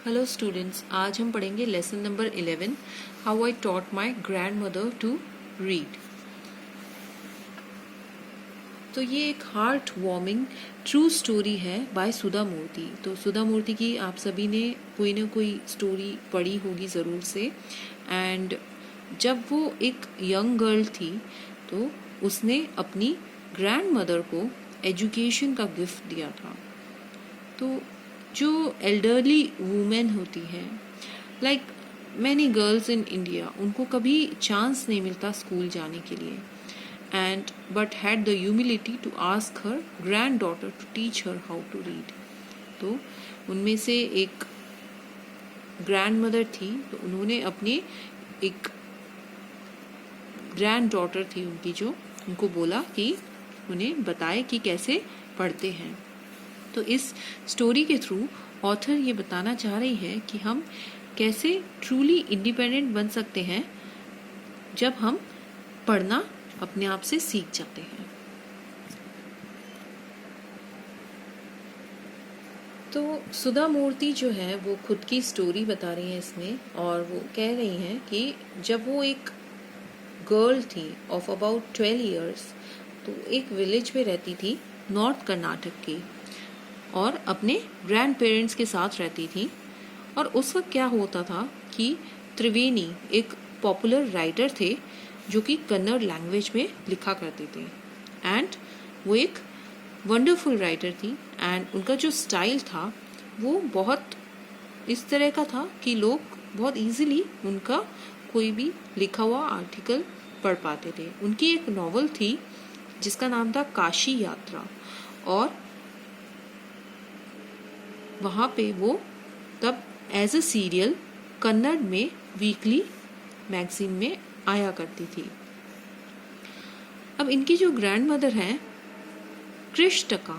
Hello students, आज हम पढ़ेंगे lesson number 11 how I taught my grandmother to read. तो ये एक हार्ट वार्मिंग ट्रू स्टोरी है बाय सुधा मूर्ति। तो सुधा मूर्ति की आप सभी ने कोई ना कोई स्टोरी पढ़ी होगी ज़रूर से। एंड जब वो एक यंग गर्ल थी तो उसने अपनी ग्रैंड मदर को एजुकेशन का गिफ्ट दिया था। तो जो एल्डरली वुमेन होती है, like many girls in India, उनको कभी चांस नहीं मिलता स्कूल जाने के लिए, and but had the humility to ask her granddaughter to teach her how to read. तो उनमें से एक ग्रैंड मदर थी, तो उन्होंने अपने एक ग्रैंड डॉटर थी उनकी, जो उनको बोला कि उन्हें बताए कि कैसे पढ़ते हैं। तो इस स्टोरी के थ्रू ऑथर ये बताना चाह रही है कि हम कैसे ट्रूली इंडिपेंडेंट बन सकते हैं जब हम पढ़ना अपने आप से सीख जाते हैं। तो सुधा मूर्ति जो है वो खुद की स्टोरी बता रही है इसमें, और वो कह रही हैं कि जब वो एक गर्ल थी ऑफ अबाउट 12 इयर्स, तो एक विलेज में रहती थी नॉर्थ कर्नाटक की, और अपने ग्रैंड पेरेंट्स के साथ रहती थी। और उस वक्त क्या होता था कि त्रिवेणी एक पॉपुलर राइटर थे जो कि कन्नड़ लैंग्वेज में लिखा करते थे, एंड वो एक वंडरफुल राइटर थी। एंड उनका जो स्टाइल था वो बहुत इस तरह का था कि लोग बहुत इजीली उनका कोई भी लिखा हुआ आर्टिकल पढ़ पाते थे। उनकी एक नॉवल थी जिसका नाम था काशी यात्रा, और वहाँ पे वो तब एज अ सीरियल कन्नड़ में वीकली मैगजीन में आया करती थी। अब इनकी जो ग्रैंड मदर हैं कृष्टका,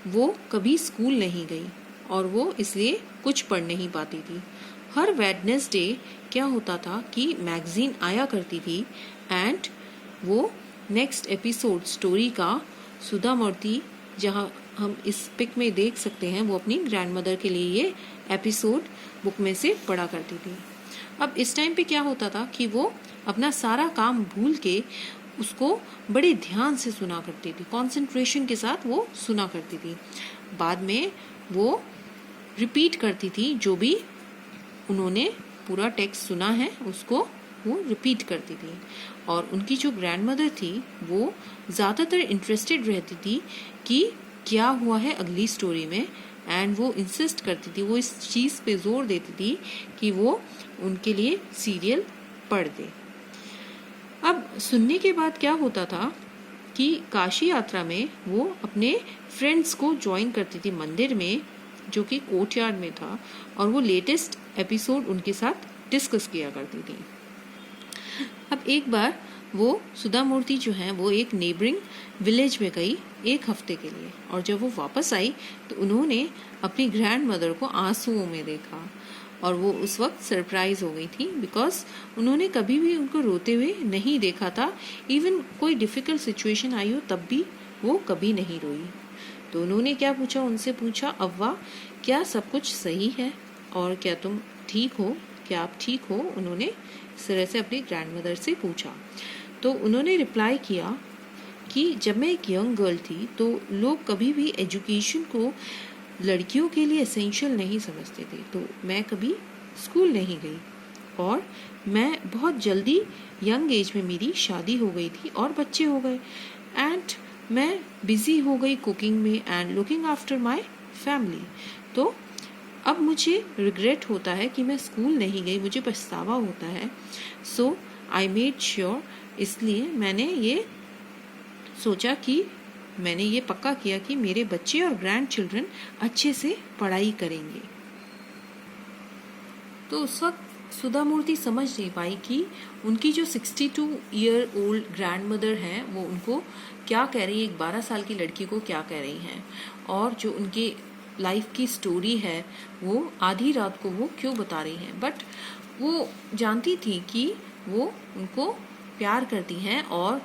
वो कभी स्कूल नहीं गई और वो इसलिए कुछ पढ़ नहीं पाती थी। हर वेडनेसडे क्या होता था कि मैगजीन आया करती थी, एंड वो नेक्स्ट एपिसोड स्टोरी का सुधा मूर्ति, जहाँ हम इस पिक में देख सकते हैं, वो अपनी ग्रैंड मदर के लिए ये एपिसोड बुक में से पढ़ा करती थी। अब इस टाइम पे क्या होता था कि वो अपना सारा काम भूल के उसको बड़े ध्यान से सुना करती थी, कंसंट्रेशन के साथ वो सुना करती थी। बाद में वो रिपीट करती थी, जो भी उन्होंने पूरा टेक्स्ट सुना है उसको वो रिपीट करती थी। और उनकी जो ग्रैंड मदर थी वो ज़्यादातर इंटरेस्टेड रहती थी कि क्या हुआ है अगली स्टोरी में, एंड वो इंसिस्ट करती थी, वो इस चीज़ पे जोर देती थी कि वो उनके लिए सीरियल पढ़ दे। अब सुनने के बाद क्या होता था कि काशी यात्रा में वो अपने फ्रेंड्स को ज्वाइन करती थी मंदिर में, जो कि कोर्टयार्ड में था, और वो लेटेस्ट एपिसोड उनके साथ डिस्कस किया करती थी। अब एक बार वो सुधा मूर्ति जो है वो एक नेबरिंग विलेज में गई एक हफ्ते के लिए, और जब वो वापस आई तो उन्होंने अपनी ग्रैंड मदर को आंसुओं में देखा, और वो उस वक्त सरप्राइज हो गई थी बिकॉज उन्होंने कभी भी उनको रोते हुए नहीं देखा था। इवन कोई डिफिकल्ट सिचुएशन आई हो तब भी वो कभी नहीं रोई। तो उन्होंने क्या पूछा, उनसे पूछा, अव्वा क्या सब कुछ सही है और क्या तुम ठीक हो, क्या आप ठीक हो? उन्होंने इस तरह से अपनी ग्रैंड मदर से पूछा। तो उन्होंने रिप्लाई किया कि जब मैं एक यंग गर्ल थी तो लोग कभी भी एजुकेशन को लड़कियों के लिए एसेंशियल नहीं समझते थे, तो मैं कभी स्कूल नहीं गई, और मैं बहुत जल्दी यंग एज में मेरी शादी हो गई थी और बच्चे हो गए, एंड मैं बिजी हो गई कुकिंग में and looking after my family. तो अब मुझे रिग्रेट होता है कि मैं स्कूल नहीं गई, मुझे पछतावा होता है। सो आई मेड श्योर, इसलिए मैंने ये सोचा कि मैंने ये पक्का किया कि मेरे बच्चे और ग्रैंड चिल्ड्रन अच्छे से पढ़ाई करेंगे। तो उस वक्त सुधा मूर्ति समझ नहीं पाई कि उनकी जो 62 ईयर ओल्ड ग्रैंड मदर हैं वो उनको क्या कह रही है, एक 12 साल की लड़की को क्या कह रही हैं, और जो उनके लाइफ की स्टोरी है वो आधी रात को वो क्यों बता रही हैं। बट वो जानती थी कि वो उनको प्यार करती हैं और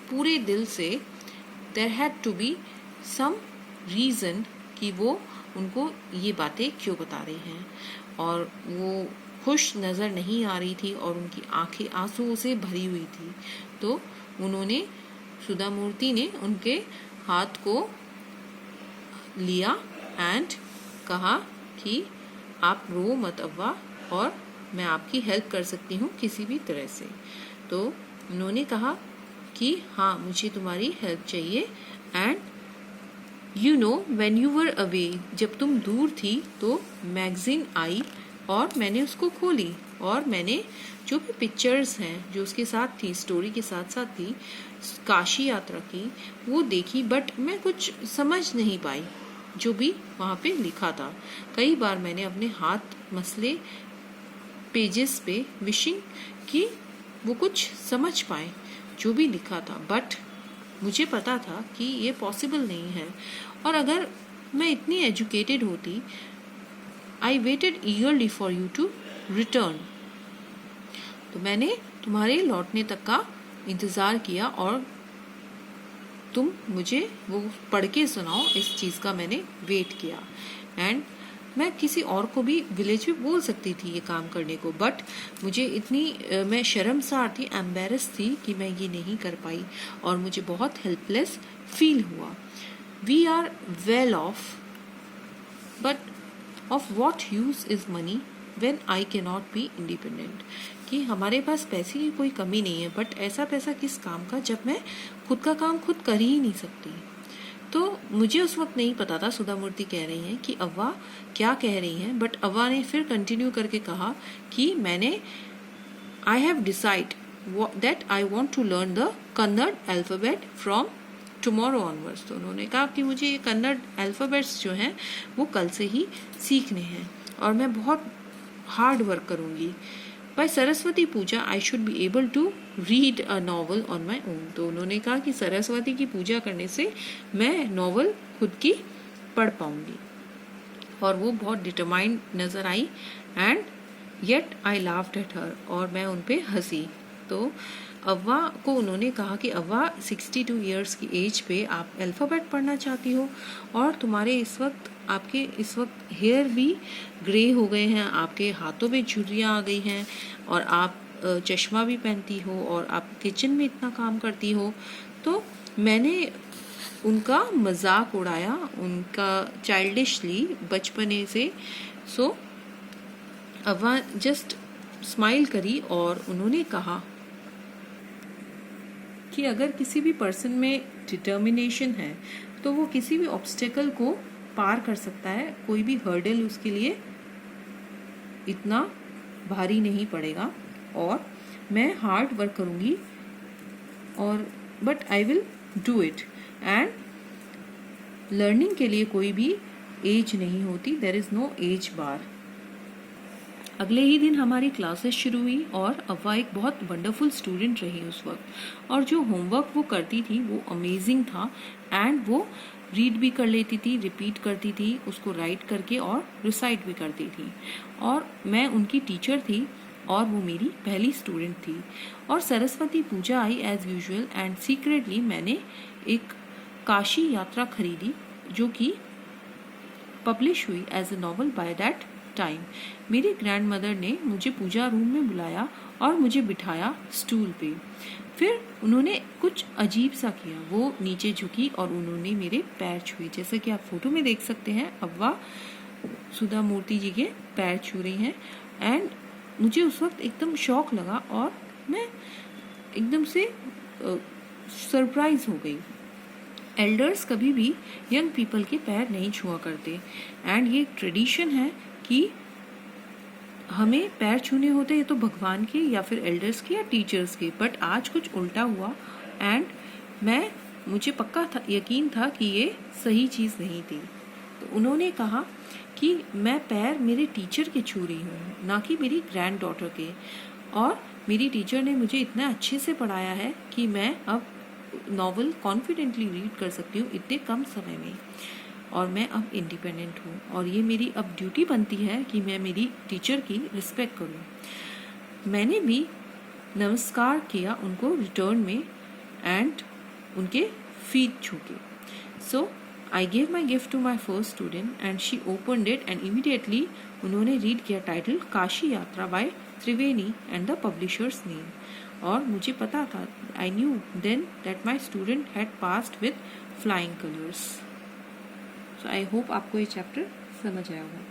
पूरे दिल से। There had to be some reason कि वो उनको ये बातें क्यों बता रहे हैं। और वो खुश नज़र नहीं आ रही थी और उनकी आंखें आंसुओं से भरी हुई थी। तो उन्होंने सुधा मूर्ति ने उनके हाथ को लिया एंड कहा कि आप रो मत अव्वा, और मैं आपकी हेल्प कर सकती हूँ किसी भी तरह से। तो उन्होंने कहा कि हाँ, मुझे तुम्हारी हेल्प चाहिए। And you know when you were away, जब तुम दूर थी तो मैगजीन आई और मैंने उसको खोली और मैंने जो भी पिक्चर्स हैं जो उसके साथ थी, स्टोरी के साथ साथ थी, काशी यात्रा की, वो देखी। बट मैं कुछ समझ नहीं पाई जो भी वहाँ पे लिखा था। कई बार मैंने अपने हाथ मसले पेजेस पे, विशिंग कि वो कुछ समझ पाए जो भी लिखा था, बट मुझे पता था कि ये पॉसिबल नहीं है। और अगर मैं इतनी एजुकेटेड होती, I waited eagerly for you to return, तो मैंने तुम्हारे लौटने तक का इंतज़ार किया और तुम मुझे वो पढ़ के सुनाओ, इस चीज़ का मैंने वेट किया। एंड मैं किसी और को भी विलेज में बोल सकती थी ये काम करने को, बट मुझे इतनी मैं शर्मसार थी, एम्बेरस थी कि मैं ये नहीं कर पाई और मुझे बहुत हेल्पलेस फील हुआ। We are well off, but of what use is money when I can not be independent, कि हमारे पास पैसे की कोई कमी नहीं है, बट ऐसा पैसा किस काम का जब मैं खुद का काम खुद कर ही नहीं सकती। तो मुझे उस वक्त नहीं पता था, सुधा मूर्ति कह रही हैं कि अव्वा क्या कह रही हैं, बट अव्वा ने फिर कंटिन्यू करके कहा कि मैंने I have decide that I want to learn the Kannada alphabet from tomorrow onwards. तो उन्होंने कहा कि मुझे ये कन्नड़ अल्फ़ाबेट्स जो हैं वो कल से ही सीखने हैं और मैं बहुत हार्ड वर्क करूँगी। By Saraswati Puja I should be able to read a novel on my own. तो उन्होंने कहा कि सरस्वती की पूजा करने से मैं नॉवल खुद की पढ़ पाऊँगी। और वो बहुत डिटरमाइंड नज़र आई and yet I laughed at her, और मैं उन पे हंसी। तो अव्वा को उन्होंने कहा कि अव्वा 62 ईयर्स की एज पे आप अल्फ़ाबेट पढ़ना चाहती हो और तुम्हारे आपके इस वक्त हेयर भी ग्रे हो गए हैं, आपके हाथों में झुर्रियाँ आ गई हैं और आप चश्मा भी पहनती हो और आप किचन में इतना काम करती हो। तो मैंने उनका मजाक उड़ाया, उनका चाइल्डिशली बचपने से। सो अव्वा जस्ट स्माइल करी और उन्होंने कहा कि अगर किसी भी पर्सन में डिटर्मिनेशन है तो वो किसी भी ऑब्स्टेकल को पार कर सकता है, कोई भी हर्डल उसके लिए इतना भारी नहीं पड़ेगा। और मैं हार्ड वर्क करूँगी और but I will do it. And learning के लिए कोई भी एज नहीं होती, देयर इज़ नो एज बार। अगले ही दिन हमारी क्लासेस शुरू हुई और अव्वा एक बहुत वंडरफुल स्टूडेंट रही उस वक्त, और जो होमवर्क वो करती थी वो अमेजिंग था। एंड वो रीड भी कर लेती थी, रिपीट करती थी, उसको राइट करके और रिसाइट भी करती थी। और मैं उनकी टीचर थी और वो मेरी पहली स्टूडेंट थी। और सरस्वती पूजा आई एज यूजुअल एंड सीक्रेटली मैंने एक काशी यात्रा खरीदी जो कि पब्लिश हुई as a novel by that time. मेरी ग्रैंड मदर ने मुझे पूजा रूम में बुलाया और मुझे बिठाया स्टूल पे। फिर उन्होंने कुछ अजीब सा किया, वो नीचे झुकी और उन्होंने मेरे पैर छुए। जैसे कि आप फोटो में देख सकते हैं, अव्वा सुधा मूर्ति जी के पैर छू रही हैं। एंड मुझे उस वक्त एकदम शौक लगा और मैं एकदम से सरप्राइज हो गई। एल्डर्स कभी भी यंग पीपल के पैर नहीं छुआ करते एंड ये ट्रेडिशन है कि हमें पैर छूने होते हैं, तो भगवान के या फिर एल्डर्स के या टीचर्स के। बट आज कुछ उल्टा हुआ एंड मुझे पक्का था, यकीन था कि ये सही चीज़ नहीं थी। तो उन्होंने कहा कि मैं पैर मेरे टीचर के छू रही हूँ, ना कि मेरी ग्रैंड डॉटर के। और मेरी टीचर ने मुझे इतना अच्छे से पढ़ाया है कि मैं अब नॉवल कॉन्फिडेंटली रीड कर सकती हूँ इतने कम समय में, और मैं अब इंडिपेंडेंट हूँ। और ये मेरी अब ड्यूटी बनती है कि मैं मेरी टीचर की रिस्पेक्ट करूँ। मैंने भी नमस्कार किया उनको रिटर्न में एंड उनके फीट छू के। So I gave my gift to my first student and she opened it and immediately उन्होंने रीड किया title Kashi Yatra by Triveni and the publisher's name. और मुझे पता था, I knew then that my student had passed with flying colours. So I hope आपको ये chapter समझ आया होगा।